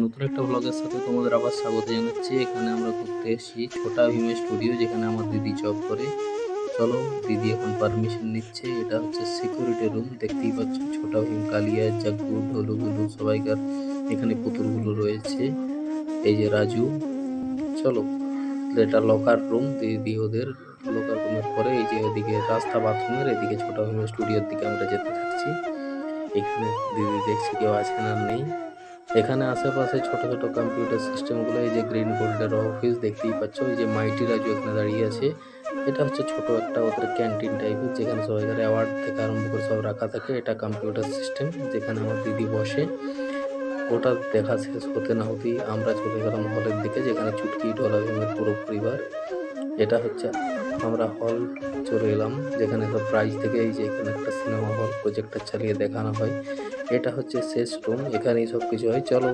নতুন একটা ভ্লগের সাথে তোমাদের আবার স্বাগত জানাচ্ছি। এখানে আমরা ঘুরতে এসেছি ছোটা ভীমের স্টুডিও, যেখানে আমার দিদি জব করে। চলো, দিদি এখন পারমিশন নিচ্ছে। এটা হচ্ছে সিকিউরিটি রুম, দেখতেই পাচ্ছ। ছোটা ভীম, কালিয়া, জাগ্গু, ঢোলু, গুলু সবাইকার এখানে পুতুলগুলো রয়েছে। এই যে রাজু। চলো, এটা লকার রুম। দিদি ওদের লকার রুমের পরে এই যে ওদিকে রাস্তা বাথরুমের, এদিকে ছোটা ভীমের স্টুডিওর দিকে আমরা যেতে থাকছি। এখানে দিদি দেখছি কেউ আছে না নেই। এখানে আশেপাশে ছোট ছোট কম্পিউটার সিস্টেমগুলো, এই যে গ্রিন গোল্ডের অফিস দেখতেই পাচ্ছ। এই যে মাইটি রাজু এখানে দাঁড়িয়ে আছে। এটা হচ্ছে ছোট একটা ওদের ক্যান্টিন টাইপের, যেখানে সবাইকার অ্যাওয়ার্ড থেকে আরম্ভ করে সব রাখা থাকে। এটা কম্পিউটার সিস্টেম, যেখানে আমার দিদি বসে। ওটা দেখা শেষ হতে না হতেই আমরা চলে গেলাম হলের দিকে, যেখানে চুটকি, ঢোলা ভীমের পুরো পরিবার। এটা হচ্ছে আমরা হল চলে এলাম, যেখানে সব প্রাইজ থেকে এই যে এখানে একটা সিনেমা হল প্রজেক্টর চালিয়ে দেখানো হয়। এটা হচ্ছে শেষ রুম, এখানেই সব কিছু হয়। চলো।